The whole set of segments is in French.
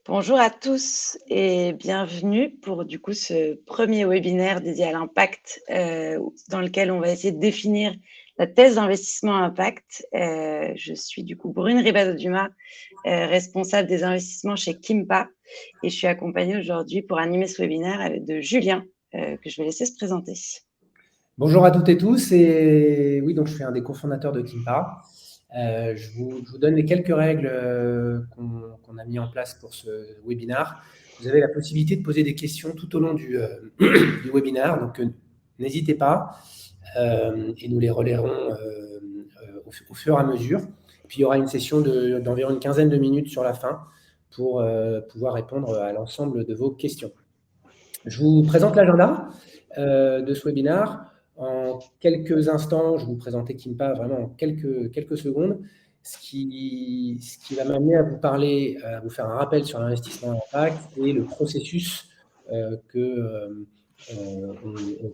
Bonjour à tous et bienvenue pour du coup ce premier webinaire dédié à l'impact dans lequel on va essayer de définir la thèse d'investissement à impact. Je suis du coup Brune Ribado-Dumas, responsable des investissements chez Kimpa, et je suis accompagnée aujourd'hui pour animer ce webinaire de Julien, que je vais laisser se présenter. Bonjour à toutes et tous, et oui, donc je suis un des cofondateurs de Kimpa. Je vous donne les quelques règles qu'on a mis en place pour ce webinaire. Vous avez la possibilité de poser des questions tout au long du webinaire, donc n'hésitez pas, et nous les relayerons au fur et à mesure. Puis il y aura une session d'environ une quinzaine de minutes sur la fin pour pouvoir répondre à l'ensemble de vos questions. Je vous présente l'agenda de ce webinaire. En quelques instants, je vais vous présenter Kimpa vraiment en quelques secondes, ce qui va m'amener à vous parler, à vous faire un rappel sur l'investissement à impact et le processus qu'on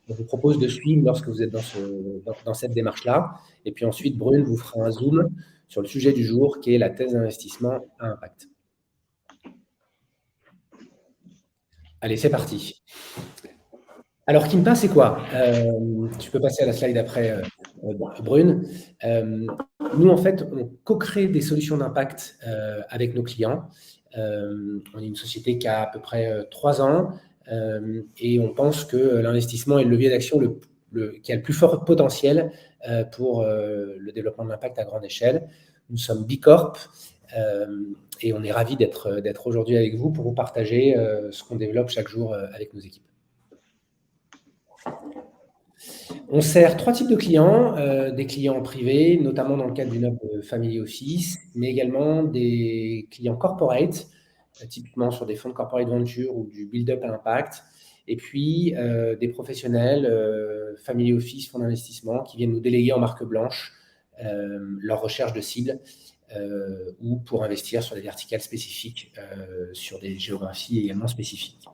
vous propose de suivre lorsque vous êtes dans cette démarche-là. Et puis ensuite, Brune vous fera un zoom sur le sujet du jour, qui est la thèse d'investissement à impact. Allez, c'est parti. Alors, Kimpa, c'est quoi? Tu peux passer à la slide après, Brune. Nous, en fait, on co-crée des solutions d'impact avec nos clients. On est une société qui a à peu près 3 ans et on pense que l'investissement est le levier d'action qui a le plus fort potentiel pour le développement de l'impact à grande échelle. Nous sommes Bicorp et on est ravis d'être aujourd'hui avec vous pour vous partager ce qu'on développe chaque jour avec nos équipes. On sert 3 types de clients, des clients privés, notamment dans le cadre d'une offre de family office, mais également des clients corporate, typiquement sur des fonds de corporate venture ou du build-up à impact, et puis des professionnels, family office, fonds d'investissement, qui viennent nous déléguer en marque blanche leur recherche de cibles ou pour investir sur des verticales spécifiques, sur des géographies également spécifiques.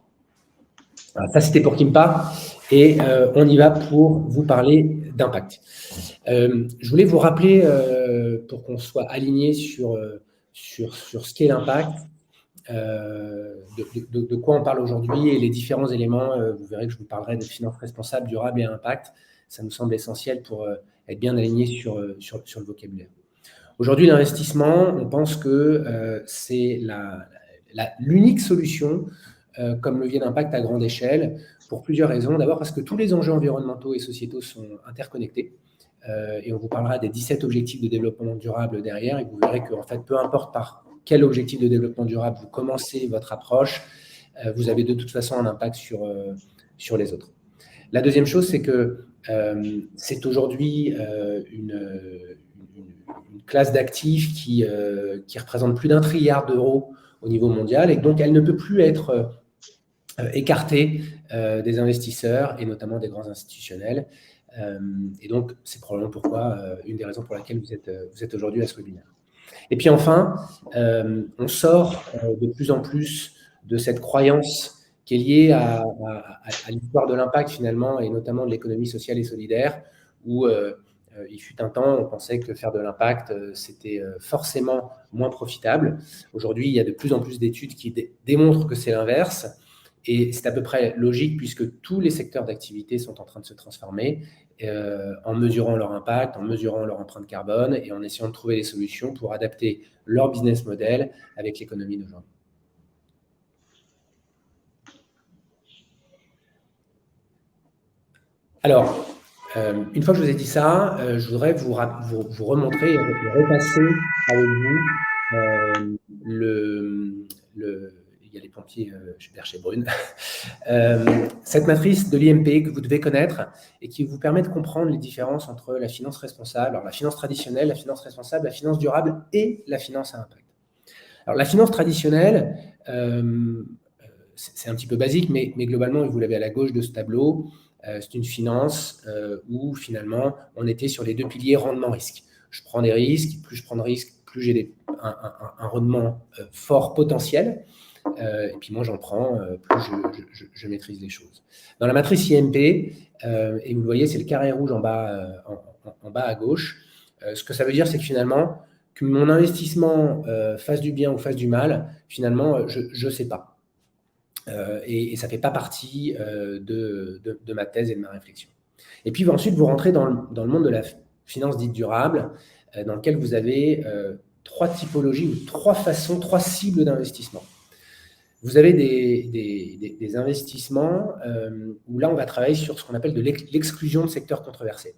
Voilà, ça, c'était pour Kimpa. Et on y va pour vous parler d'impact. Je voulais vous rappeler, pour qu'on soit aligné sur ce qu'est l'impact, de quoi on parle aujourd'hui et les différents éléments. Vous verrez que je vous parlerai de finance responsable, durable et impact. Ça nous semble essentiel pour être bien aligné sur le vocabulaire. Aujourd'hui, l'investissement, on pense que c'est l'unique solution comme levier d'impact à grande échelle, pour plusieurs raisons. D'abord parce que tous les enjeux environnementaux et sociétaux sont interconnectés. Et on vous parlera des 17 objectifs de développement durable derrière. Et vous verrez qu'en fait, peu importe par quel objectif de développement durable vous commencez votre approche, vous avez de toute façon un impact sur les autres. La deuxième chose, c'est que c'est aujourd'hui une classe d'actifs qui représente plus d'1 trilliard d'euros au niveau mondial, et donc elle ne peut plus être écartée des investisseurs et notamment des grands institutionnels. Et donc, c'est probablement une des raisons pour laquelle vous êtes aujourd'hui à ce webinaire. Et puis enfin, on sort de plus en plus de cette croyance qui est liée à l'histoire de l'impact finalement, et notamment de l'économie sociale et solidaire, où il fut un temps, on pensait que faire de l'impact, c'était forcément moins profitable. Aujourd'hui, il y a de plus en plus d'études qui démontrent que c'est l'inverse. Et c'est à peu près logique puisque tous les secteurs d'activité sont en train de se transformer en mesurant leur impact, en mesurant leur empreinte carbone et en essayant de trouver des solutions pour adapter leur business model avec l'économie d'aujourd'hui. Alors, une fois que je vous ai dit ça, je voudrais vous remontrer et repasser avec vous il y a les pompiers vers chez Brune. Cette matrice de l'IMP que vous devez connaître et qui vous permet de comprendre les différences entre la finance responsable, alors la finance traditionnelle, la finance responsable, la finance durable et la finance à impact. Alors la finance traditionnelle, c'est un petit peu basique, mais globalement, vous l'avez à la gauche de ce tableau, c'est une finance où finalement, on était sur les 2 piliers rendement-risque. Je prends des risques, plus je prends de risques, plus j'ai un rendement fort potentiel. Et puis moi, j'en prends, plus je maîtrise les choses. Dans la matrice IMP, et vous le voyez, c'est le carré rouge en bas à gauche. Ce que ça veut dire, c'est que finalement, Que mon investissement fasse du bien ou fasse du mal, finalement, je ne sais pas. Et ça ne fait pas partie de ma thèse et de ma réflexion. Et puis ensuite, vous rentrez dans le monde de la finance dite durable, dans lequel vous avez 3 typologies ou 3 façons, 3 cibles d'investissement. Vous avez des investissements où là, on va travailler sur ce qu'on appelle de l'exclusion de secteurs controversés.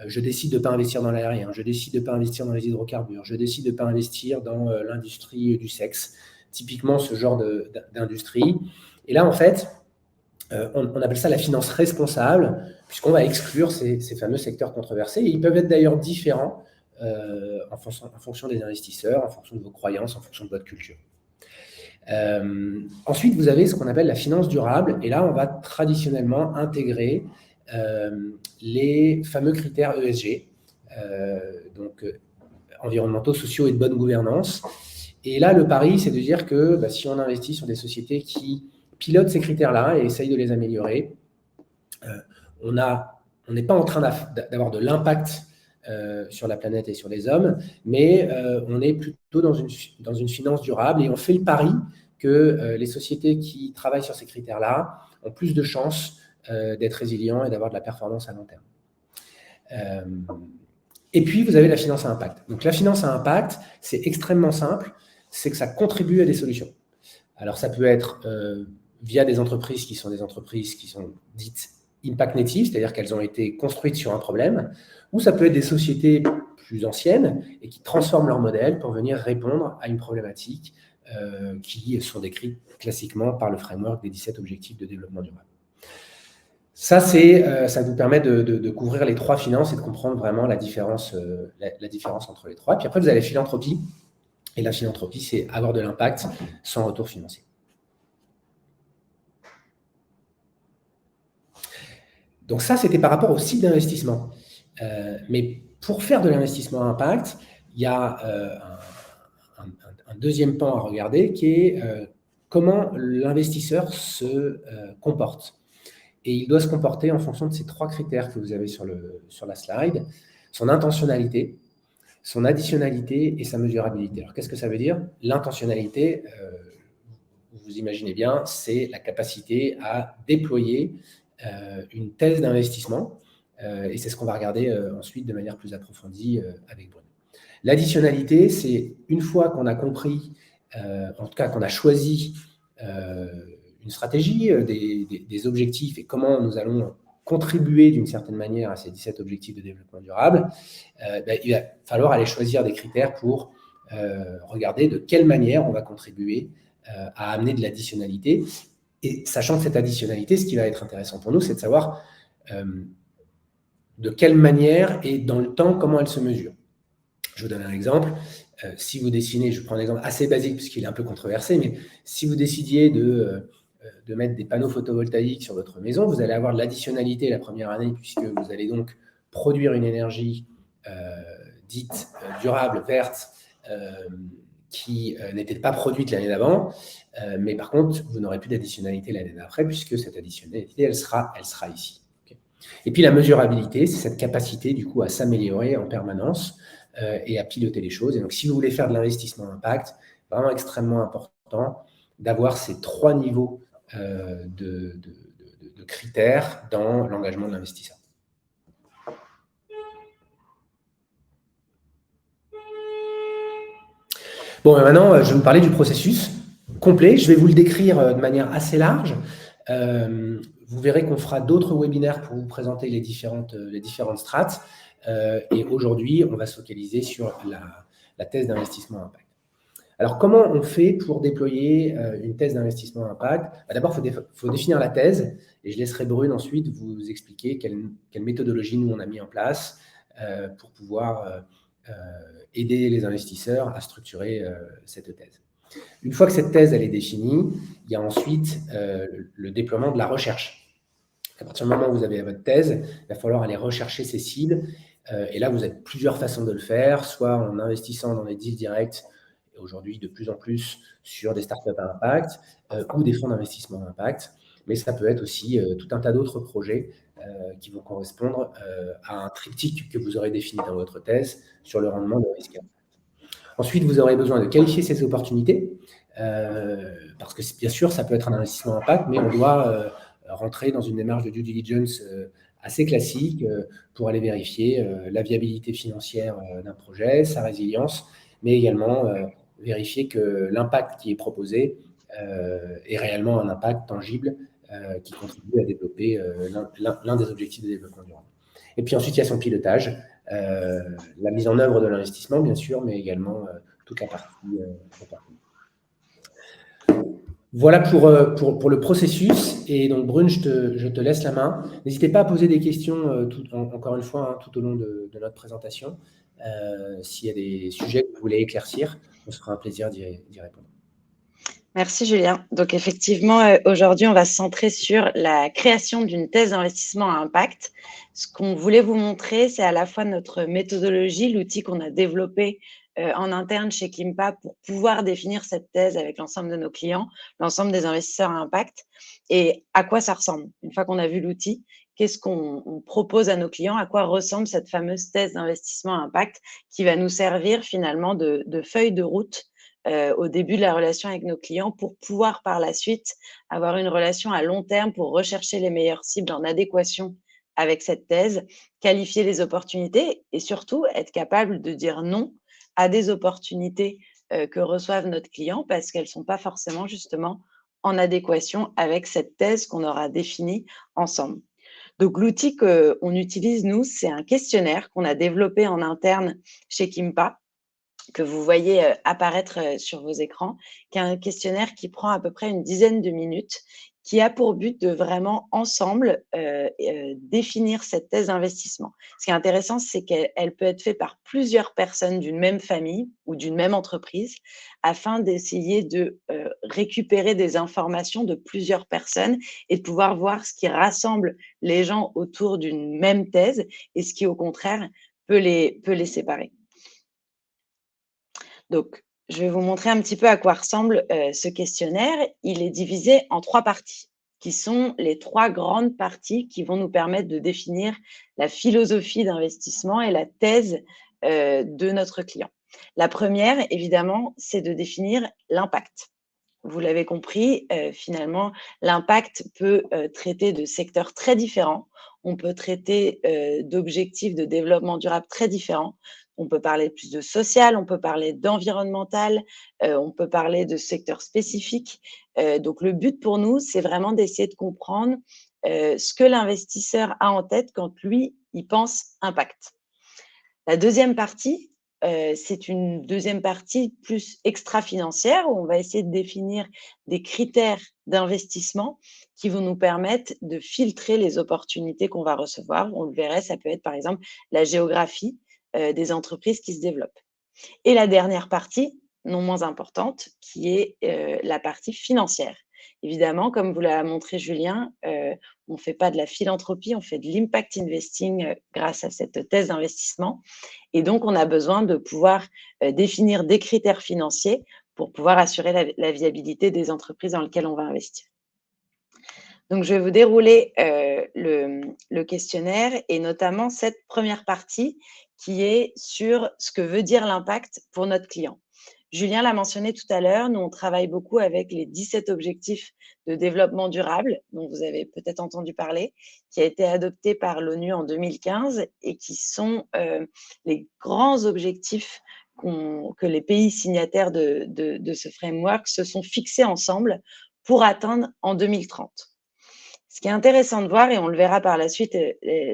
Je décide de ne pas investir dans l'aérien, je décide de ne pas investir dans les hydrocarbures, je décide de ne pas investir dans l'industrie du sexe, typiquement ce genre d'industrie. Et là, en fait, on appelle ça la finance responsable, puisqu'on va exclure ces fameux secteurs controversés. Et ils peuvent être d'ailleurs différents en fonction des investisseurs, en fonction de vos croyances, en fonction de votre culture. Ensuite, vous avez ce qu'on appelle la finance durable. Et là, on va traditionnellement intégrer les fameux critères ESG, donc environnementaux, sociaux et de bonne gouvernance. Et là, le pari, c'est de dire que si on investit sur des sociétés qui pilotent ces critères-là et essayent de les améliorer, on n'est pas en train d'avoir de l'impact sur la planète et sur les hommes, mais on est plutôt dans une finance durable et on fait le pari que les sociétés qui travaillent sur ces critères-là ont plus de chances d'être résilients et d'avoir de la performance à long terme. Et puis, vous avez la finance à impact. Donc, la finance à impact, c'est extrêmement simple, c'est que ça contribue à des solutions. Alors, ça peut être via des entreprises qui sont dites impact native, c'est-à-dire qu'elles ont été construites sur un problème, ou ça peut être des sociétés plus anciennes et qui transforment leur modèle pour venir répondre à une problématique qui sont décrites classiquement par le framework des 17 objectifs de développement durable. Ça vous permet de couvrir les 3 finances et de comprendre vraiment la différence entre les 3. Puis après, vous avez la philanthropie. Et la philanthropie, c'est avoir de l'impact sans retour financier. Donc ça, c'était par rapport au cycle d'investissement. Mais pour faire de l'investissement à impact, il y a un deuxième pan à regarder qui est comment l'investisseur se comporte. Et il doit se comporter en fonction de ces 3 critères que vous avez sur la slide. Son intentionnalité, son additionnalité et sa mesurabilité. Alors, qu'est-ce que ça veut dire? L'intentionnalité, vous imaginez bien, c'est la capacité à déployer une thèse d'investissement. Et c'est ce qu'on va regarder ensuite de manière plus approfondie avec Bruno. L'additionnalité, c'est une fois qu'on a compris, en tout cas qu'on a choisi une stratégie, des objectifs et comment nous allons contribuer d'une certaine manière à ces 17 objectifs de développement durable, il va falloir aller choisir des critères pour regarder de quelle manière on va contribuer à amener de l'additionnalité. Et sachant que cette additionnalité, ce qui va être intéressant pour nous, c'est de savoir de quelle manière et dans le temps, comment elle se mesure. Je vous donne un exemple. Si vous dessinez, je prends un exemple assez basique puisqu'il est un peu controversé, mais si vous décidiez de mettre des panneaux photovoltaïques sur votre maison, vous allez avoir de l'additionnalité la première année puisque vous allez donc produire une énergie dite durable, verte, qui n'était pas produite l'année d'avant, mais par contre, vous n'aurez plus d'additionnalité l'année d'après puisque cette additionnalité, elle sera ici. Okay. Et puis la mesurabilité, c'est cette capacité du coup à s'améliorer en permanence et à piloter les choses. Et donc, si vous voulez faire de l'investissement impact, vraiment extrêmement important d'avoir ces 3 niveaux de critères dans l'engagement de l'investisseur. Bon, maintenant, je vais vous parler du processus complet. Je vais vous le décrire de manière assez large. Vous verrez qu'on fera d'autres webinaires pour vous présenter les différentes strates. Et aujourd'hui, on va se focaliser sur la thèse d'investissement impact. Alors, comment on fait pour déployer une thèse d'investissement impact? D'abord, il faut définir la thèse et je laisserai Brune ensuite vous expliquer quelle méthodologie nous on a mis en place pour pouvoir aider les investisseurs à structurer cette thèse. Une fois que cette thèse elle est définie, il y a ensuite le déploiement de la recherche. À partir du moment où vous avez votre thèse, il va falloir aller rechercher ces cibles. Et là, vous avez plusieurs façons de le faire, soit en investissant dans des deals directs, et aujourd'hui de plus en plus sur des startups à impact, ou des fonds d'investissement à impact. Mais ça peut être aussi tout un tas d'autres projets qui vont correspondre à un triptyque que vous aurez défini dans votre thèse sur le rendement, le risque. Ensuite, vous aurez besoin de qualifier ces opportunités, parce que bien sûr, ça peut être un investissement impact, mais on doit rentrer dans une démarche de due diligence assez classique pour aller vérifier la viabilité financière d'un projet, sa résilience, mais également vérifier que l'impact qui est proposé est réellement un impact tangible qui contribue à développer l'un des objectifs de développement durable. Et puis ensuite, il y a son pilotage, la mise en œuvre de l'investissement, bien sûr, mais également toute la partie reporting. Voilà pour le processus. Et donc, Brune, je te laisse la main. N'hésitez pas à poser des questions, encore une fois, hein, tout au long de notre présentation. S'il y a des sujets que vous voulez éclaircir, on se fera un plaisir d'y répondre. Merci Julien. Donc effectivement, aujourd'hui, on va se centrer sur la création d'une thèse d'investissement à impact. Ce qu'on voulait vous montrer, c'est à la fois notre méthodologie, l'outil qu'on a développé en interne chez Kimpa pour pouvoir définir cette thèse avec l'ensemble de nos clients, l'ensemble des investisseurs à impact, et à quoi ça ressemble. Une fois qu'on a vu l'outil, qu'est-ce qu'on propose à nos clients, à quoi ressemble cette fameuse thèse d'investissement à impact qui va nous servir finalement de feuille de route au début de la relation avec nos clients pour pouvoir par la suite avoir une relation à long terme pour rechercher les meilleures cibles en adéquation avec cette thèse, qualifier les opportunités et surtout être capable de dire non à des opportunités que reçoivent notre client parce qu'elles ne sont pas forcément justement en adéquation avec cette thèse qu'on aura définie ensemble. Donc, l'outil qu'on utilise, nous, c'est un questionnaire qu'on a développé en interne chez Kimpa, que vous voyez apparaître sur vos écrans, qui est un questionnaire qui prend à peu près une dizaine de minutes, qui a pour but de vraiment ensemble définir cette thèse d'investissement. Ce qui est intéressant, c'est qu'elle peut être faite par plusieurs personnes d'une même famille ou d'une même entreprise, afin d'essayer de récupérer des informations de plusieurs personnes et de pouvoir voir ce qui rassemble les gens autour d'une même thèse et ce qui, au contraire, peut les séparer. Donc, je vais vous montrer un petit peu à quoi ressemble ce questionnaire. Il est divisé en 3 parties, qui sont les 3 grandes parties qui vont nous permettre de définir la philosophie d'investissement et la thèse de notre client. La première, évidemment, c'est de définir l'impact. Vous l'avez compris, finalement, l'impact peut traiter de secteurs très différents. On peut traiter d'objectifs de développement durable très différents. On peut parler plus de social, on peut parler d'environnemental, on peut parler de secteurs spécifiques. Donc, le but pour nous, c'est vraiment d'essayer de comprendre ce que l'investisseur a en tête quand lui, il pense impact. La deuxième partie, c'est une deuxième partie plus extra-financière où on va essayer de définir des critères d'investissement qui vont nous permettre de filtrer les opportunités qu'on va recevoir. On le verrait, ça peut être par exemple la géographie des entreprises qui se développent. Et la dernière partie, non moins importante, qui est la partie financière. Évidemment, comme vous l'a montré Julien, on ne fait pas de la philanthropie, on fait de l'impact investing grâce à cette thèse d'investissement. Et donc, on a besoin de pouvoir définir des critères financiers pour pouvoir assurer la viabilité des entreprises dans lesquelles on va investir. Donc, je vais vous dérouler le questionnaire et notamment cette première partie qui est sur ce que veut dire l'impact pour notre client. Julien l'a mentionné tout à l'heure, nous, on travaille beaucoup avec les 17 objectifs de développement durable, dont vous avez peut-être entendu parler, qui a été adopté par l'ONU en 2015 et qui sont les grands objectifs que les pays signataires de ce framework se sont fixés ensemble pour atteindre en 2030. Ce qui est intéressant de voir, et on le verra par la suite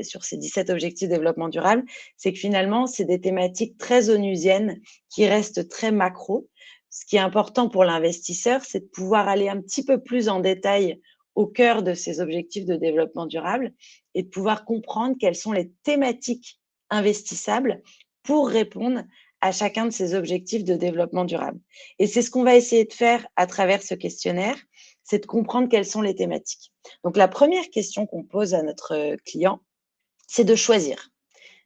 sur ces 17 objectifs de développement durable, c'est que finalement, c'est des thématiques très onusiennes qui restent très macro. Ce qui est important pour l'investisseur, c'est de pouvoir aller un petit peu plus en détail au cœur de ces objectifs de développement durable et de pouvoir comprendre quelles sont les thématiques investissables pour répondre à chacun de ces objectifs de développement durable. Et c'est ce qu'on va essayer de faire à travers ce questionnaire, c'est de comprendre quelles sont les thématiques. Donc, la première question qu'on pose à notre client, c'est de choisir.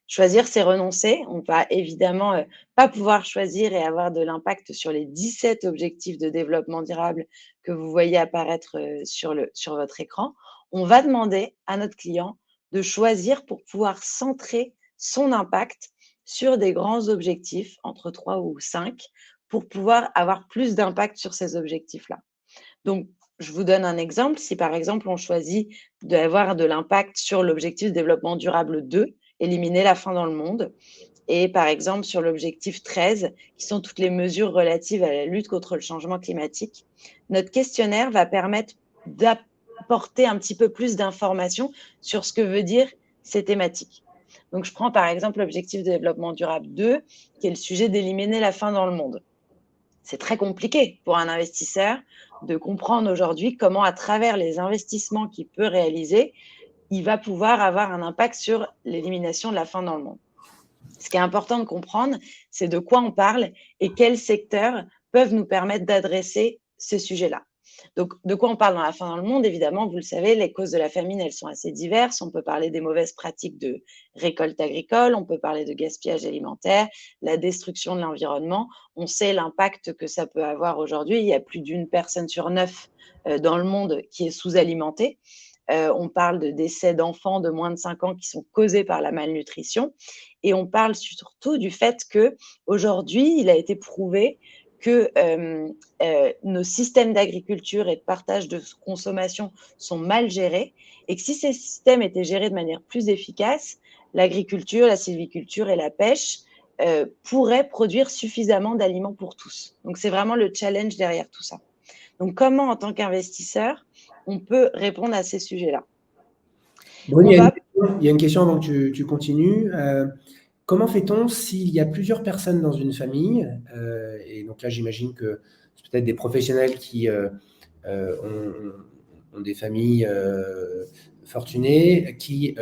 Choisir, c'est renoncer. On ne va évidemment pas pouvoir choisir et avoir de l'impact sur les 17 objectifs de développement durable que vous voyez apparaître sur votre écran. On va demander à notre client de choisir pour pouvoir centrer son impact sur des grands objectifs, entre 3 ou 5, pour pouvoir avoir plus d'impact sur ces objectifs-là. Donc, je vous donne un exemple. Si par exemple, on choisit d'avoir de l'impact sur l'objectif de développement durable 2, éliminer la faim dans le monde, et par exemple sur l'objectif 13, qui sont toutes les mesures relatives à la lutte contre le changement climatique, notre questionnaire va permettre d'apporter un petit peu plus d'informations sur ce que veut dire ces thématiques. Donc, je prends par exemple l'objectif de développement durable 2, qui est le sujet d'éliminer la faim dans le monde. C'est très compliqué pour un investisseur de comprendre aujourd'hui comment, à travers les investissements qu'il peut réaliser, il va pouvoir avoir un impact sur l'élimination de la faim dans le monde. Ce qui est important de comprendre, c'est de quoi on parle et quels secteurs peuvent nous permettre d'adresser ce sujet-là. Donc, de quoi on parle dans la faim dans le monde? Évidemment, vous le savez, les causes de la famine, elles sont assez diverses. On peut parler des mauvaises pratiques de récolte agricole, on peut parler de gaspillage alimentaire, la destruction de l'environnement. On sait l'impact que ça peut avoir aujourd'hui. Il y a plus d'une personne sur 9 dans le monde qui est sous-alimentée. On parle de décès d'enfants de moins de 5 ans qui sont causés par la malnutrition. Et on parle surtout du fait qu'aujourd'hui, il a été prouvé que nos systèmes d'agriculture et de partage de consommation sont mal gérés et que si ces systèmes étaient gérés de manière plus efficace, l'agriculture, la sylviculture et la pêche pourraient produire suffisamment d'aliments pour tous. Donc, c'est vraiment le challenge derrière tout ça. Donc, comment, en tant qu'investisseur, on peut répondre à ces sujets-là? Bon, il y a une question avant que tu continues. Comment fait-on s'il y a plusieurs personnes dans une famille? Et donc là, j'imagine que c'est peut-être des professionnels qui ont des familles fortunées, qui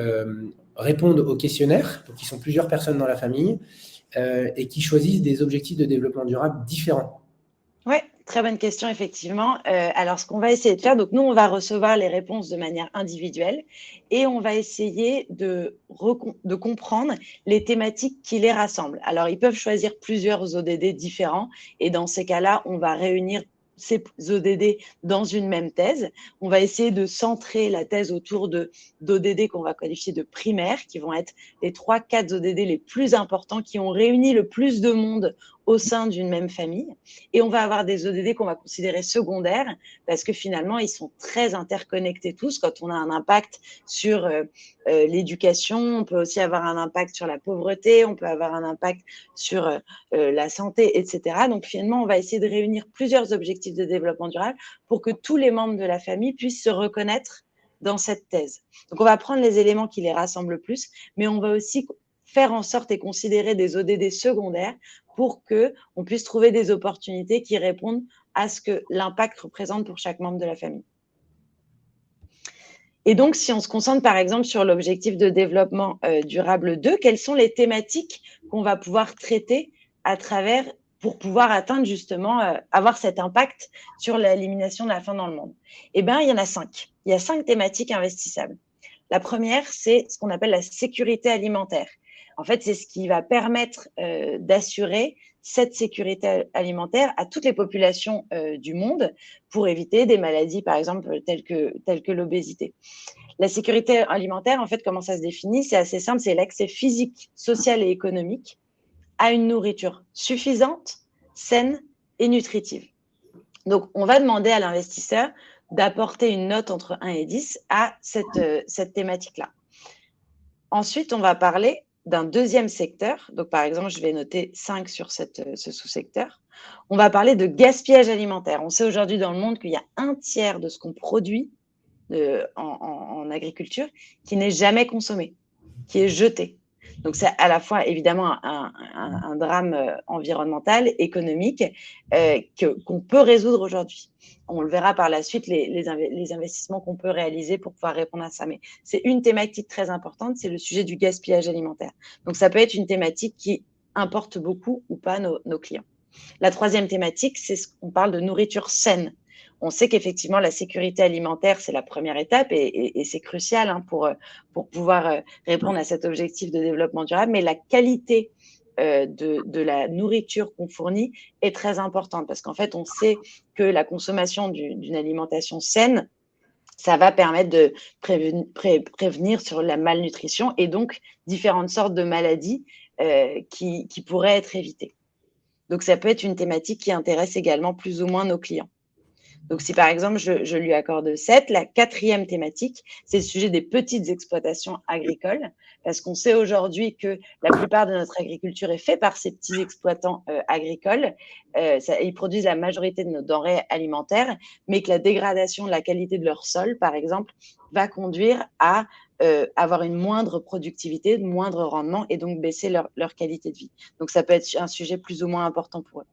répondent au questionnaire, donc ils sont plusieurs personnes dans la famille, et qui choisissent des objectifs de développement durable différents. Oui, très bonne question, effectivement. Alors, ce qu'on va essayer de faire, donc nous, on va recevoir les réponses de manière individuelle et on va essayer de comprendre les thématiques qui les rassemblent. Alors, ils peuvent choisir plusieurs ODD différents et dans ces cas-là, on va réunir ces ODD dans une même thèse. On va essayer de centrer la thèse autour d'ODD qu'on va qualifier de primaires, qui vont être les 3-4 ODD les plus importants, qui ont réuni le plus de monde au sein d'une même famille. Et on va avoir des ODD qu'on va considérer secondaires parce que finalement, ils sont très interconnectés tous. Quand on a un impact sur l'éducation, on peut aussi avoir un impact sur la pauvreté, on peut avoir un impact sur la santé, etc. Donc finalement, on va essayer de réunir plusieurs objectifs de développement durable pour que tous les membres de la famille puissent se reconnaître dans cette thèse. Donc on va prendre les éléments qui les rassemblent le plus, mais on va aussi faire en sorte et considérer des ODD secondaires pour qu'on puisse trouver des opportunités qui répondent à ce que l'impact représente pour chaque membre de la famille. Et donc, si on se concentre par exemple sur l'objectif de développement durable 2, quelles sont les thématiques qu'on va pouvoir traiter à travers pour pouvoir atteindre justement, avoir cet impact sur l'élimination de la faim dans le monde? Eh bien, il y en a 5. Il y a 5 thématiques investissables. La première, c'est ce qu'on appelle la sécurité alimentaire. En fait, c'est ce qui va permettre d'assurer cette sécurité alimentaire à toutes les populations du monde pour éviter des maladies, par exemple, telles que l'obésité. La sécurité alimentaire, en fait, comment ça se définit? C'est assez simple, c'est l'accès physique, social et économique à une nourriture suffisante, saine et nutritive. Donc, on va demander à l'investisseur d'apporter une note entre 1 et 10 à cette thématique-là. Ensuite, on va parler d'un deuxième secteur. Donc, par exemple, je vais noter 5 sur ce sous-secteur. On va parler de gaspillage alimentaire. On sait aujourd'hui dans le monde qu'il y a un tiers de ce qu'on produit en agriculture qui n'est jamais consommé, qui est jeté. Donc, c'est à la fois évidemment un drame environnemental, économique, qu'on peut résoudre aujourd'hui. On le verra par la suite, les investissements qu'on peut réaliser pour pouvoir répondre à ça. Mais c'est une thématique très importante, c'est le sujet du gaspillage alimentaire. Donc, ça peut être une thématique qui importe beaucoup ou pas nos clients. La troisième thématique, c'est ce qu'on parle de nourriture saine. On sait qu'effectivement, la sécurité alimentaire, c'est la première étape et c'est crucial pour pouvoir répondre à cet objectif de développement durable. Mais la qualité de la nourriture qu'on fournit est très importante parce qu'en fait, on sait que la consommation d'une alimentation saine, ça va permettre de prévenir sur la malnutrition et donc différentes sortes de maladies qui pourraient être évitées. Donc, ça peut être une thématique qui intéresse également plus ou moins nos clients. Donc, si par exemple, je lui accorde 7, la 4e thématique, c'est le sujet des petites exploitations agricoles, parce qu'on sait aujourd'hui que la plupart de notre agriculture est faite par ces petits exploitants agricoles. Ils produisent la majorité de nos denrées alimentaires, mais que la dégradation de la qualité de leur sol, par exemple, va conduire à avoir une moindre productivité, de moindre rendement, et donc baisser leur qualité de vie. Donc, ça peut être un sujet plus ou moins important pour eux.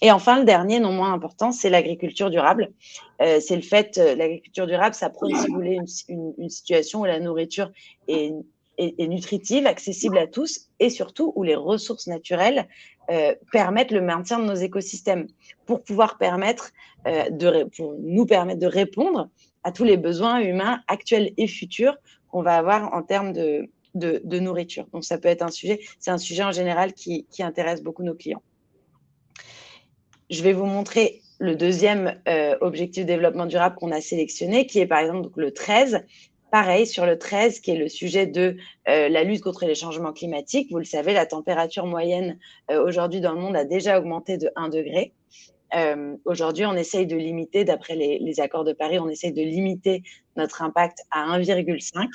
Et enfin, le dernier, non moins important, c'est l'agriculture durable. C'est le fait, l'agriculture durable, ça prône, si vous voulez, une situation où la nourriture est nutritive, accessible à tous, et surtout où les ressources naturelles permettent le maintien de nos écosystèmes pour pouvoir pour nous permettre de répondre à tous les besoins humains actuels et futurs qu'on va avoir en termes de nourriture. Donc, ça peut être un sujet, c'est un sujet en général qui intéresse beaucoup nos clients. Je vais vous montrer le deuxième objectif de développement durable qu'on a sélectionné, qui est par exemple donc, le 13. Pareil, sur le 13, qui est le sujet de la lutte contre les changements climatiques. Vous le savez, la température moyenne aujourd'hui dans le monde a déjà augmenté de 1 degré. Aujourd'hui, on essaye de limiter, d'après les accords de Paris, on essaye de limiter notre impact à 1,5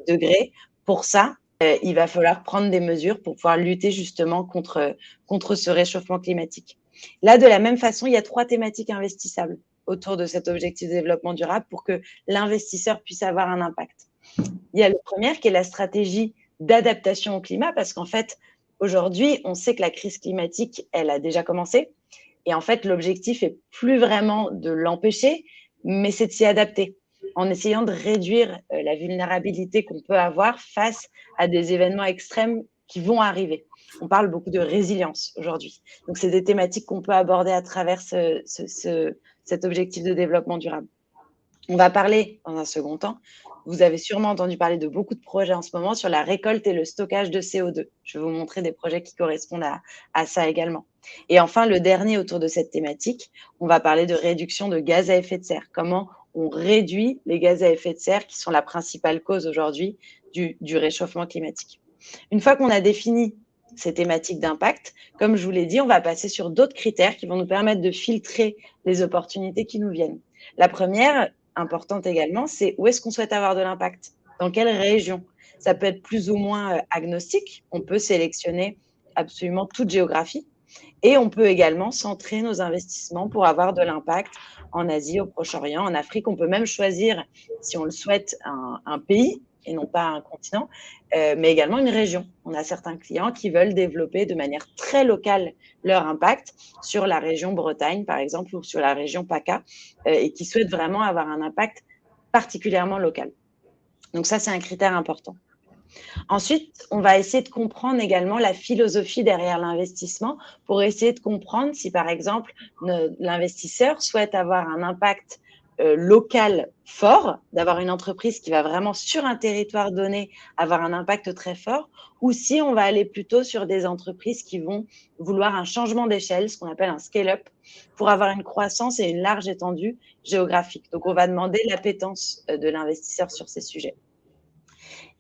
degré. Pour ça, il va falloir prendre des mesures pour pouvoir lutter justement contre ce réchauffement climatique. Là, de la même façon, il y a 3 thématiques investissables autour de cet objectif de développement durable pour que l'investisseur puisse avoir un impact. Il y a le premier qui est la stratégie d'adaptation au climat, parce qu'en fait, aujourd'hui, on sait que la crise climatique, elle a déjà commencé. Et en fait, l'objectif n'est plus vraiment de l'empêcher, mais c'est de s'y adapter en essayant de réduire la vulnérabilité qu'on peut avoir face à des événements extrêmes qui vont arriver. On parle beaucoup de résilience aujourd'hui. Donc, c'est des thématiques qu'on peut aborder à travers cet objectif de développement durable. On va parler dans un second temps. Vous avez sûrement entendu parler de beaucoup de projets en ce moment sur la récolte et le stockage de CO2. Je vais vous montrer des projets qui correspondent à ça également. Et enfin, le dernier autour de cette thématique, on va parler de réduction de gaz à effet de serre. Comment on réduit les gaz à effet de serre qui sont la principale cause aujourd'hui du réchauffement climatique. Une fois qu'on a défini ces thématiques d'impact, comme je vous l'ai dit, on va passer sur d'autres critères qui vont nous permettre de filtrer les opportunités qui nous viennent. La première, importante également, c'est où est-ce qu'on souhaite avoir de l'impact, dans quelle région. Ça peut être plus ou moins agnostique, on peut sélectionner absolument toute géographie et on peut également centrer nos investissements pour avoir de l'impact en Asie, au Proche-Orient, en Afrique. On peut même choisir, si on le souhaite, un pays et non pas un continent, mais également une région. On a certains clients qui veulent développer de manière très locale leur impact sur la région Bretagne, par exemple, ou sur la région PACA, et qui souhaitent vraiment avoir un impact particulièrement local. Donc ça, c'est un critère important. Ensuite, on va essayer de comprendre également la philosophie derrière l'investissement pour essayer de comprendre si, par exemple, l'investisseur souhaite avoir un impact local fort, d'avoir une entreprise qui va vraiment sur un territoire donné avoir un impact très fort, ou si on va aller plutôt sur des entreprises qui vont vouloir un changement d'échelle, ce qu'on appelle un scale-up, pour avoir une croissance et une large étendue géographique. Donc, on va demander l'appétence de l'investisseur sur ces sujets.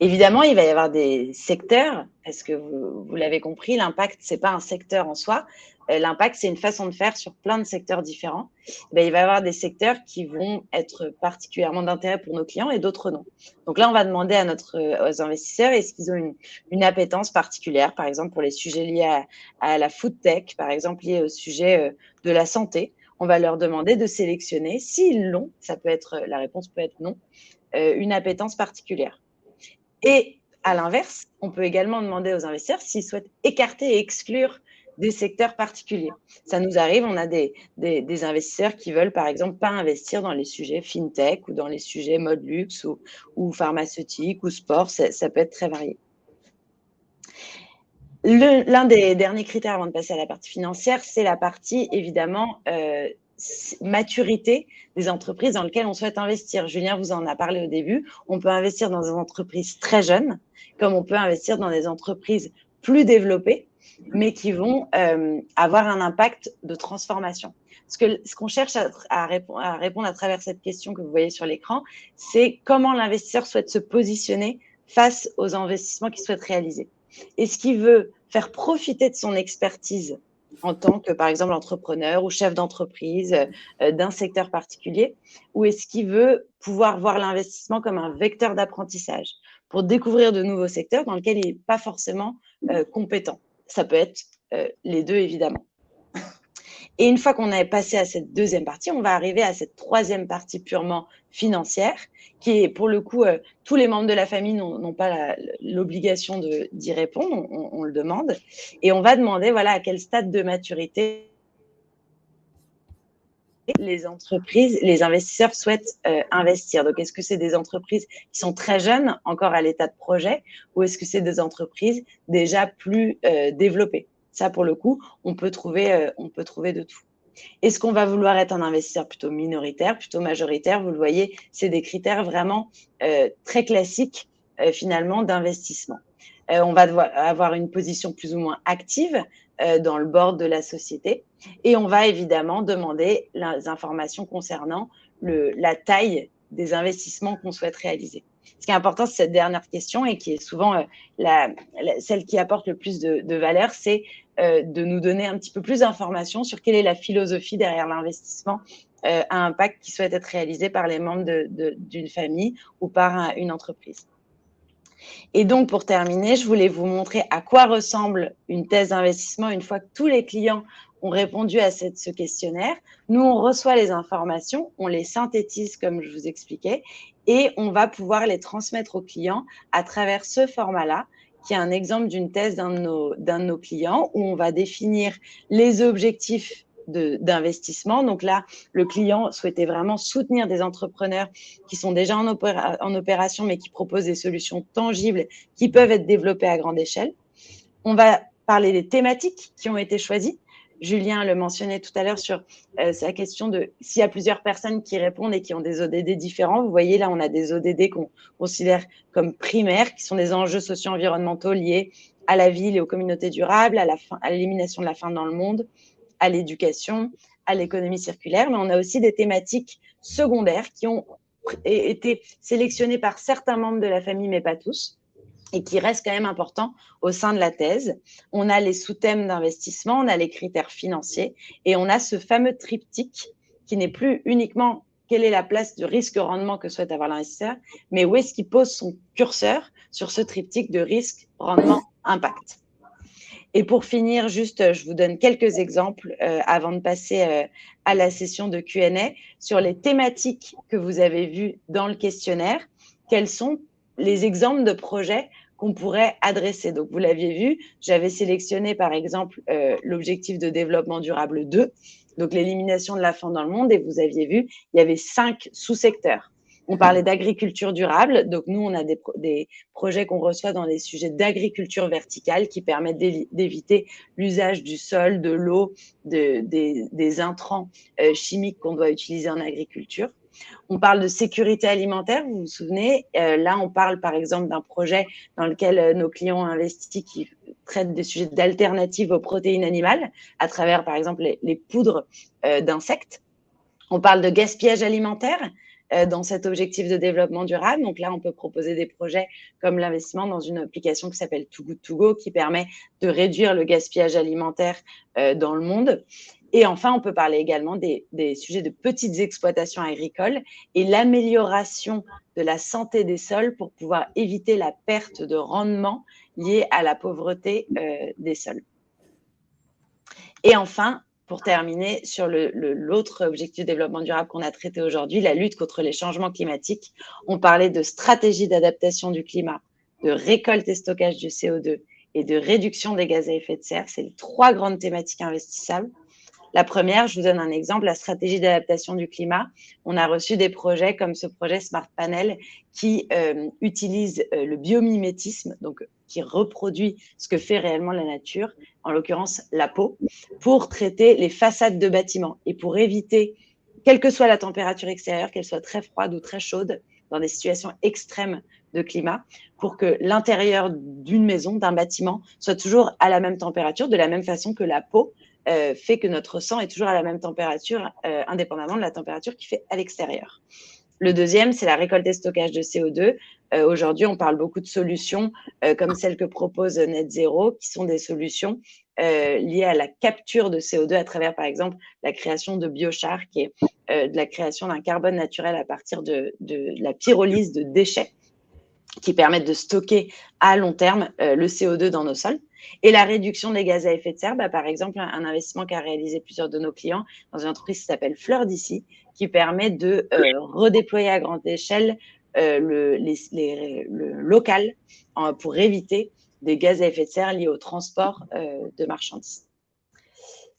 Évidemment, il va y avoir des secteurs, parce que vous l'avez compris, l'impact, ce n'est pas un secteur en soi. L'impact, c'est une façon de faire sur plein de secteurs différents. Il va y avoir des secteurs qui vont être particulièrement d'intérêt pour nos clients et d'autres non. Donc là, on va demander aux investisseurs, est-ce qu'ils ont une appétence particulière, par exemple pour les sujets liés à la food tech, par exemple liés au sujet de la santé. On va leur demander de sélectionner, s'ils l'ont, la réponse peut être non, une appétence particulière. Et à l'inverse, on peut également demander aux investisseurs s'ils souhaitent écarter et exclure des secteurs particuliers. Ça nous arrive, on a des investisseurs qui veulent, par exemple, pas investir dans les sujets fintech ou dans les sujets mode luxe ou pharmaceutique ou sport. Ça peut être très varié. L'un des derniers critères avant de passer à la partie financière, c'est la partie, évidemment, maturité des entreprises dans lesquelles on souhaite investir. Julien vous en a parlé au début. On peut investir dans des entreprises très jeunes, comme on peut investir dans des entreprises plus développées, mais qui vont avoir un impact de transformation. Ce qu'on cherche à répondre à travers cette question que vous voyez sur l'écran, c'est comment l'investisseur souhaite se positionner face aux investissements qu'il souhaite réaliser. Est-ce qu'il veut faire profiter de son expertise en tant que, par exemple, entrepreneur ou chef d'entreprise d'un secteur particulier, ou est-ce qu'il veut pouvoir voir l'investissement comme un vecteur d'apprentissage pour découvrir de nouveaux secteurs dans lesquels il n'est pas forcément compétent? Ça peut être les deux, évidemment. Et une fois qu'on est passé à cette deuxième partie, on va arriver à cette troisième partie purement financière, qui est pour le coup, tous les membres de la famille n'ont pas l'obligation d'y répondre, on le demande. Et on va demander voilà, à quel stade de maturité les entreprises, les investisseurs souhaitent investir. Donc, est-ce que c'est des entreprises qui sont très jeunes, encore à l'état de projet, ou est-ce que c'est des entreprises déjà plus développées? Ça, pour le coup, on peut trouver de tout. Est-ce qu'on va vouloir être un investisseur plutôt minoritaire, plutôt majoritaire? Vous le voyez, c'est des critères vraiment très classiques finalement d'investissement. On va avoir une position plus ou moins active dans le board de la société et on va évidemment demander les informations concernant la taille des investissements qu'on souhaite réaliser. Ce qui est important, c'est cette dernière question et qui est souvent celle qui apporte le plus de valeur, c'est de nous donner un petit peu plus d'informations sur quelle est la philosophie derrière l'investissement à impact qui souhaite être réalisé par les membres d'une famille ou par une entreprise. Et donc, pour terminer, je voulais vous montrer à quoi ressemble une thèse d'investissement une fois que tous les clients ont répondu à ce questionnaire. Nous, on reçoit les informations, on les synthétise comme je vous expliquais, et on va pouvoir les transmettre aux clients à travers ce format-là, qui est un exemple d'une thèse d'un de nos clients, où on va définir les objectifs d'investissement. Donc là, le client souhaitait vraiment soutenir des entrepreneurs qui sont déjà en opération, mais qui proposent des solutions tangibles qui peuvent être développées à grande échelle. On va parler des thématiques qui ont été choisies. Julien le mentionnait tout à l'heure sur sa question de s'il y a plusieurs personnes qui répondent et qui ont des ODD différents. Vous voyez, là, on a des ODD qu'on considère comme primaires, qui sont des enjeux socio-environnementaux liés à la ville et aux communautés durables, à l'élimination de la faim dans le monde, à l'éducation, à l'économie circulaire. Mais on a aussi des thématiques secondaires qui ont été sélectionnées par certains membres de la famille, mais pas tous, et qui reste quand même important au sein de la thèse. On a les sous-thèmes d'investissement, on a les critères financiers et on a ce fameux triptyque qui n'est plus uniquement quelle est la place du risque-rendement que souhaite avoir l'investisseur, mais où est-ce qu'il pose son curseur sur ce triptyque de risque, rendement, impact. Et pour finir, juste, je vous donne quelques exemples avant de passer à la session de Q&A sur les thématiques que vous avez vues dans le questionnaire. Quels sont les exemples de projets qu'on pourrait adresser? Donc, vous l'aviez vu, j'avais sélectionné par exemple l'objectif de développement durable 2, donc l'élimination de la faim dans le monde, et vous aviez vu, il y avait 5 sous-secteurs. On parlait d'agriculture durable, donc nous, on a des projets qu'on reçoit dans des sujets d'agriculture verticale qui permettent d'éviter l'usage du sol, de l'eau, des intrants chimiques qu'on doit utiliser en agriculture. On parle de sécurité alimentaire, vous vous souvenez. Là, on parle par exemple d'un projet dans lequel nos clients ont investi qui traite des sujets d'alternatives aux protéines animales à travers par exemple les poudres d'insectes. On parle de gaspillage alimentaire dans cet objectif de développement durable. Donc là, on peut proposer des projets comme l'investissement dans une application qui s'appelle Too Good To Go qui permet de réduire le gaspillage alimentaire dans le monde. Et enfin, on peut parler également des sujets de petites exploitations agricoles et l'amélioration de la santé des sols pour pouvoir éviter la perte de rendement liée à la pauvreté des sols. Et enfin, pour terminer, sur l'autre objectif de développement durable qu'on a traité aujourd'hui, la lutte contre les changements climatiques, on parlait de stratégie d'adaptation du climat, de récolte et stockage du CO2 et de réduction des gaz à effet de serre. C'est les 3 grandes thématiques investissables. La première, je vous donne un exemple, la stratégie d'adaptation du climat. On a reçu des projets comme ce projet Smart Panel qui utilise le biomimétisme, donc qui reproduit ce que fait réellement la nature, en l'occurrence la peau, pour traiter les façades de bâtiments et pour éviter, quelle que soit la température extérieure, qu'elle soit très froide ou très chaude, dans des situations extrêmes de climat, pour que l'intérieur d'une maison, d'un bâtiment, soit toujours à la même température, de la même façon que la peau fait que notre sang est toujours à la même température, indépendamment de la température qu'il fait à l'extérieur. Le deuxième, c'est la récolte et stockage de CO2. Aujourd'hui, on parle beaucoup de solutions comme celles que propose Net Zero, qui sont des solutions liées à la capture de CO2 à travers, par exemple, la création de biochar, qui est de la création d'un carbone naturel à partir de la pyrolyse de déchets qui permettent de stocker à long terme le CO2 dans nos sols. Et la réduction des gaz à effet de serre, par exemple, un investissement qu'a réalisé plusieurs de nos clients dans une entreprise qui s'appelle Fleur d'ici, qui permet de redéployer à grande échelle le local pour éviter des gaz à effet de serre liés au transport de marchandises.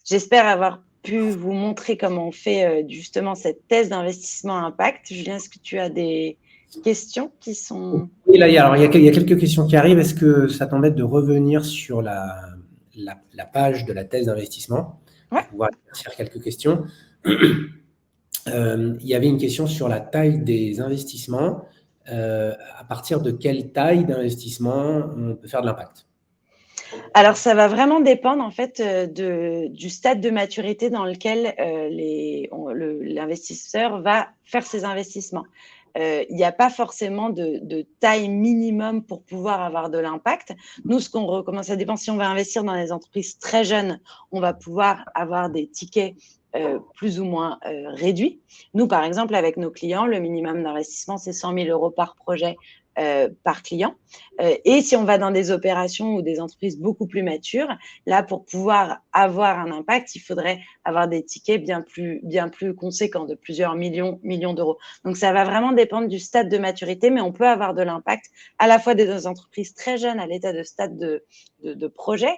J'espère avoir pu vous montrer comment on fait justement cette thèse d'investissement à impact. Julien, est-ce que tu as des questions qui sont… Oui, là, il y a quelques questions qui arrivent. Est-ce que ça t'embête de revenir sur la page de la thèse d'investissement pour pouvoir éclaircir quelques questions? Il y avait une question sur la taille des investissements. À partir de quelle taille d'investissement on peut faire de l'impact? Alors, ça va vraiment dépendre en fait du stade de maturité dans lequel l'investisseur va faire ses investissements. Il n'y a pas forcément de taille minimum pour pouvoir avoir de l'impact. Nous, ce qu'on recommande, ça dépend. Si on va investir dans des entreprises très jeunes, on va pouvoir avoir des tickets plus ou moins réduits. Nous, par exemple, avec nos clients, le minimum d'investissement, c'est 100 000 € par projet par client. Et si on va dans des opérations ou des entreprises beaucoup plus matures, là, pour pouvoir avoir un impact, il faudrait avoir des tickets bien plus conséquents, de plusieurs millions d'euros. Donc, ça va vraiment dépendre du stade de maturité, mais on peut avoir de l'impact à la fois des entreprises très jeunes à l'état de stade de projet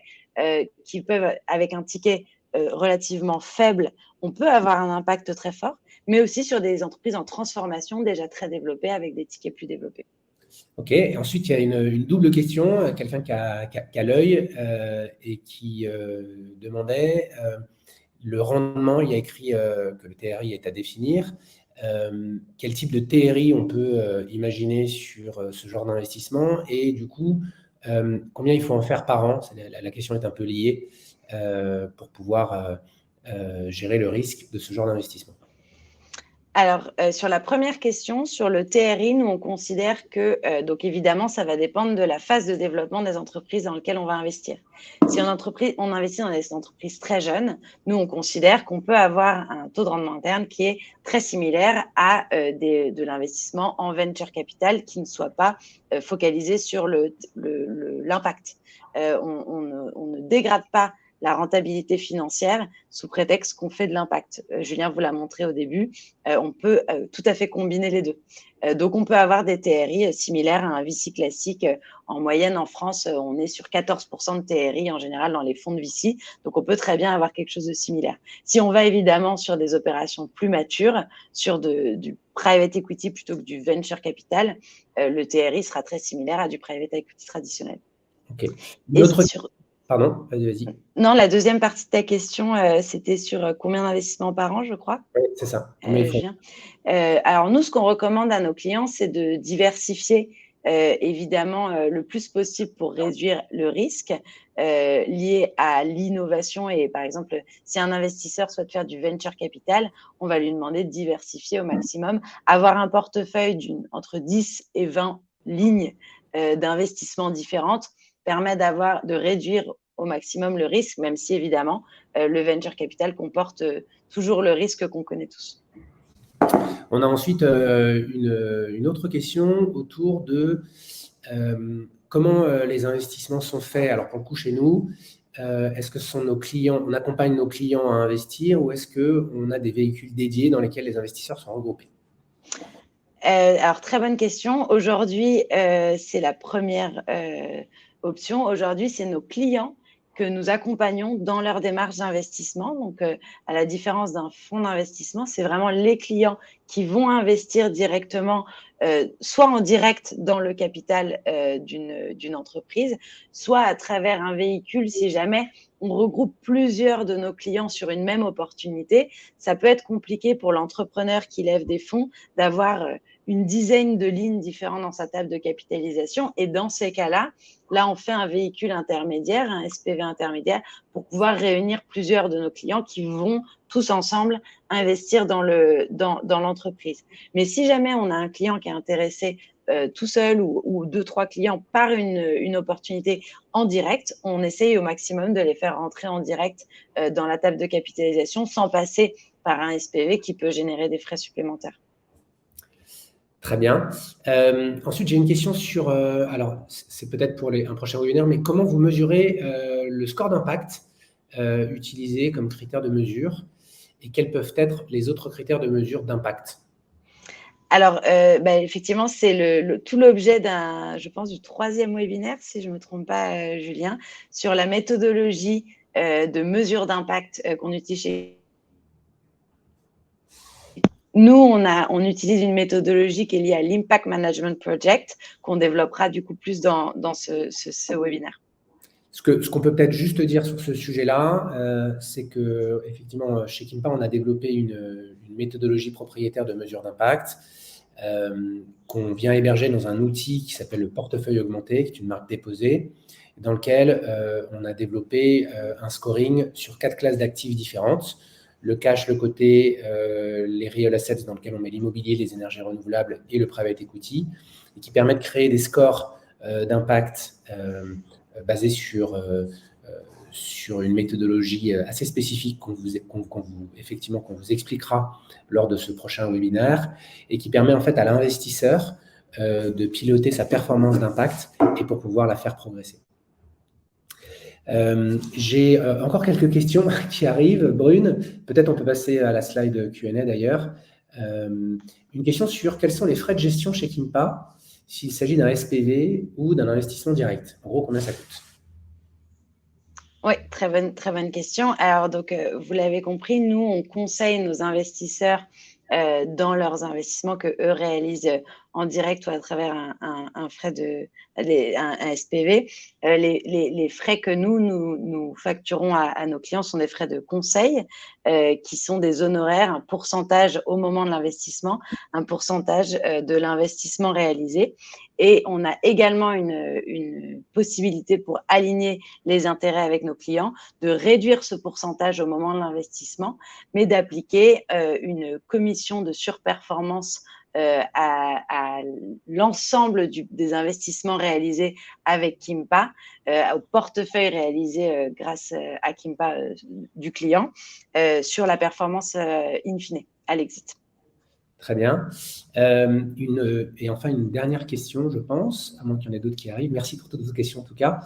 qui peuvent, avec un ticket relativement faible, on peut avoir un impact très fort, mais aussi sur des entreprises en transformation déjà très développées avec des tickets plus développés. Ok, et ensuite il y a une double question, quelqu'un qui a l'œil et qui demandait le rendement. Il y a écrit que le TRI est à définir. Quel type de TRI on peut imaginer sur ce genre d'investissement, et du coup combien il faut en faire par an? La question est un peu liée pour pouvoir gérer le risque de ce genre d'investissement. Alors, sur la première question, sur le TRI, nous, on considère que, donc évidemment, ça va dépendre de la phase de développement des entreprises dans lesquelles on va investir. Si on investit dans des entreprises très jeunes, nous, on considère qu'on peut avoir un taux de rendement interne qui est très similaire à de l'investissement en venture capital qui ne soit pas focalisé sur l'impact. On ne dégrade pas la rentabilité financière sous prétexte qu'on fait de l'impact. Julien vous l'a montré au début, on peut tout à fait combiner les deux. Donc, on peut avoir des TRI similaires à un VC classique. En moyenne, en France, on est sur 14% de TRI en général dans les fonds de VC. Donc, on peut très bien avoir quelque chose de similaire. Si on va évidemment sur des opérations plus matures, sur du private equity plutôt que du venture capital, le TRI sera très similaire à du private equity traditionnel. Ok. Pardon, vas-y. Non, la deuxième partie de ta question, c'était sur combien d'investissements par an, je crois. Oui, c'est ça. Alors, nous, ce qu'on recommande à nos clients, c'est de diversifier évidemment le plus possible pour réduire le risque lié à l'innovation. Et par exemple, si un investisseur souhaite faire du venture capital, on va lui demander de diversifier au maximum, avoir un portefeuille entre 10 et 20 lignes d'investissement différentes permet de réduire au maximum le risque, même si évidemment le venture capital comporte toujours le risque qu'on connaît tous. On a ensuite une autre question autour de comment les investissements sont faits. Alors pour le coup chez nous, est-ce que ce sont nos clients, on accompagne nos clients à investir, ou est-ce qu'on a des véhicules dédiés dans lesquels les investisseurs sont regroupés? Alors très bonne question. Aujourd'hui, c'est la première option. Aujourd'hui, c'est nos clients que nous accompagnons dans leur démarche d'investissement. Donc, à la différence d'un fonds d'investissement, c'est vraiment les clients qui vont investir directement, soit en direct dans le capital d'une entreprise, soit à travers un véhicule. Si jamais on regroupe plusieurs de nos clients sur une même opportunité, ça peut être compliqué pour l'entrepreneur qui lève des fonds d'avoir une dizaine de lignes différentes dans sa table de capitalisation. Et dans ces cas-là, on fait un véhicule intermédiaire, un SPV intermédiaire, pour pouvoir réunir plusieurs de nos clients qui vont tous ensemble investir dans l'entreprise. Mais si jamais on a un client qui est intéressé tout seul ou 2-3 clients par une opportunité en direct, on essaye au maximum de les faire rentrer en direct dans la table de capitalisation sans passer par un SPV qui peut générer des frais supplémentaires. Très bien. Ensuite, j'ai une question sur, alors c'est peut-être pour un prochain webinaire, mais comment vous mesurez le score d'impact utilisé comme critère de mesure et quels peuvent être les autres critères de mesure d'impact? Alors, effectivement, c'est tout l'objet je pense, du 3e webinaire, si je ne me trompe pas, Julien, sur la méthodologie de mesure d'impact qu'on utilise chez nous. On utilise une méthodologie qui est liée à l'Impact Management Project, qu'on développera du coup plus dans ce webinaire. Ce qu'on peut peut-être juste dire sur ce sujet-là, c'est qu'effectivement, chez Kimpa, on a développé une méthodologie propriétaire de mesure d'impact qu'on vient héberger dans un outil qui s'appelle le portefeuille augmenté, qui est une marque déposée, dans lequel on a développé un scoring sur 4 classes d'actifs différentes: le cash, le coté, les real assets dans lesquels on met l'immobilier, les énergies renouvelables et le private equity, et qui permet de créer des scores d'impact basés sur une méthodologie assez spécifique qu'on vous expliquera lors de ce prochain webinaire, et qui permet en fait à l'investisseur de piloter sa performance d'impact et pour pouvoir la faire progresser. J'ai encore quelques questions qui arrivent. Brune, peut-être on peut passer à la slide Q&A d'ailleurs. Une question sur quels sont les frais de gestion chez Kimpa s'il s'agit d'un SPV ou d'un investissement direct. En gros, combien ça coûte? Oui, très bonne question. Alors, donc, vous l'avez compris, nous, on conseille nos investisseurs dans leurs investissements qu'eux réalisent en direct ou à travers un SPV. Les frais que nous facturons à nos clients sont des frais de conseil qui sont des honoraires, un pourcentage au moment de l'investissement, un pourcentage de l'investissement réalisé. Et on a également une possibilité pour aligner les intérêts avec nos clients, de réduire ce pourcentage au moment de l'investissement, mais d'appliquer une commission de surperformance à l'ensemble des investissements réalisés avec Kimpa, au portefeuille réalisé grâce à Kimpa du client, sur la performance in fine, à l'exit. Très bien. Et enfin, une dernière question, je pense, à moins qu'il y en ait d'autres qui arrivent. Merci pour toutes vos questions en tout cas.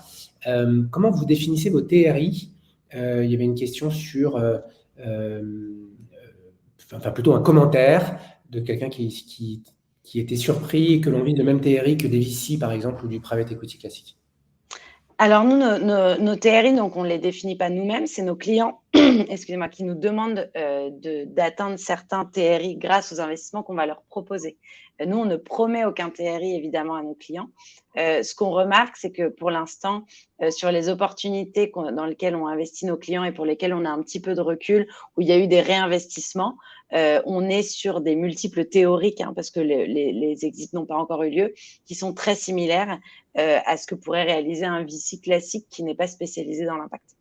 Comment vous définissez vos TRI? Il y avait une question sur, enfin plutôt un commentaire de quelqu'un qui était surpris que l'on vise le même TRI que des VC par exemple ou du private equity classique. Alors nous, nos TRI, donc on ne les définit pas nous-mêmes, c'est nos clients excusez-moi, qui nous demandent d'atteindre certains TRI grâce aux investissements qu'on va leur proposer. Nous, on ne promet aucun TRI, évidemment, à nos clients. Ce qu'on remarque, c'est que pour l'instant, sur les opportunités dans lesquelles on investit nos clients et pour lesquelles on a un petit peu de recul, où il y a eu des réinvestissements, on est sur des multiples théoriques, parce que les exits n'ont pas encore eu lieu, qui sont très similaires à ce que pourrait réaliser un VC classique qui n'est pas spécialisé dans l'impact.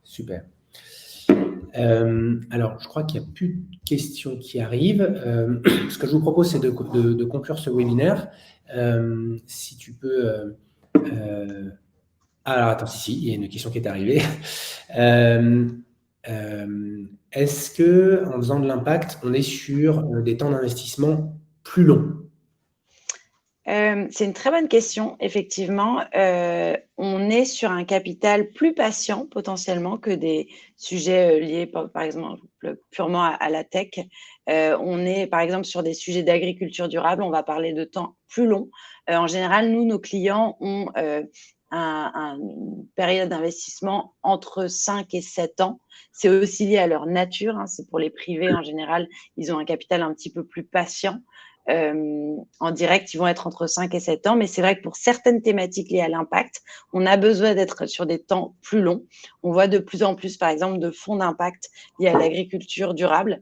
Super. Alors, je crois qu'il n'y a plus de questions qui arrivent. Ce que je vous propose, c'est de conclure ce webinaire. Si tu peux... alors, attends, si, il y a une question qui est arrivée. Est-ce que, en faisant de l'impact, on est sur des temps d'investissement plus longs? C'est une très bonne question, effectivement. On est sur un capital plus patient potentiellement que des sujets liés par exemple purement à la tech. On est par exemple sur des sujets d'agriculture durable, on va parler de temps plus long. En général, nos clients ont une période d'investissement entre 5 et 7 ans. C'est aussi lié à leur nature, c'est pour les privés en général, ils ont un capital un petit peu plus patient. En direct, ils vont être entre 5 et 7 ans, mais c'est vrai que pour certaines thématiques liées à l'impact, on a besoin d'être sur des temps plus longs. On voit de plus en plus, par exemple, de fonds d'impact liés à l'agriculture durable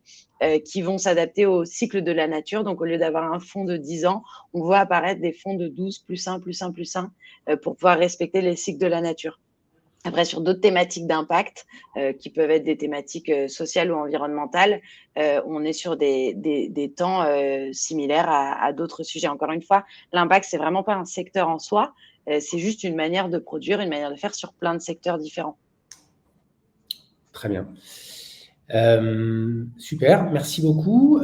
qui vont s'adapter au cycle de la nature. Donc, au lieu d'avoir un fonds de 10 ans, on voit apparaître des fonds de 12 plus 1 plus 1 plus 1 pour pouvoir respecter les cycles de la nature. Après, sur d'autres thématiques d'impact, qui peuvent être des thématiques sociales ou environnementales, on est sur des temps similaires à d'autres sujets. Encore une fois, l'impact, c'est vraiment pas un secteur en soi, c'est juste une manière de produire, une manière de faire sur plein de secteurs différents. Très bien. Super, merci beaucoup.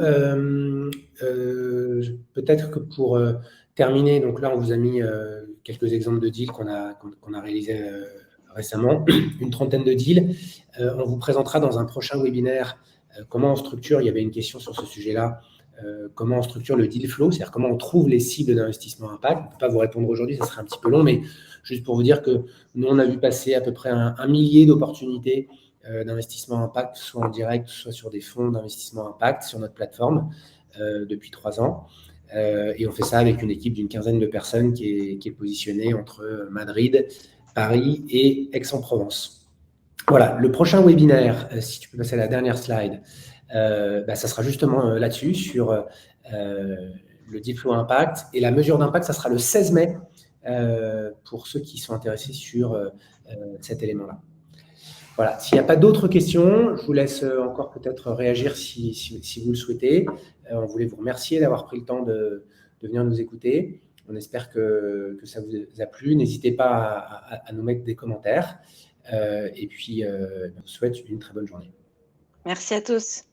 Peut-être que pour terminer, donc là, on vous a mis quelques exemples de deals qu'on a réalisés récemment, une trentaine de deals. On vous présentera dans un prochain webinaire comment on structure, il y avait une question sur ce sujet-là, comment on structure le deal flow, c'est-à-dire comment on trouve les cibles d'investissement impact. On ne peut pas vous répondre aujourd'hui, ça serait un petit peu long, mais juste pour vous dire que nous, on a vu passer à peu près un millier d'opportunités d'investissement impact, soit en direct, soit sur des fonds d'investissement impact sur notre plateforme depuis 3 ans. Et on fait ça avec une équipe d'une quinzaine de personnes qui est positionnée entre Madrid, Paris et Aix-en-Provence. Voilà, le prochain webinaire, si tu peux passer à la dernière slide, ça sera justement là-dessus, sur le deal flow impact. Et la mesure d'impact, ça sera le 16 mai pour ceux qui sont intéressés sur cet élément-là. Voilà, s'il n'y a pas d'autres questions, je vous laisse encore peut-être réagir si vous le souhaitez. On voulait vous remercier d'avoir pris le temps de venir nous écouter. On espère que ça vous a plu. N'hésitez pas à nous mettre des commentaires. Et puis, on vous souhaite une très bonne journée. Merci à tous.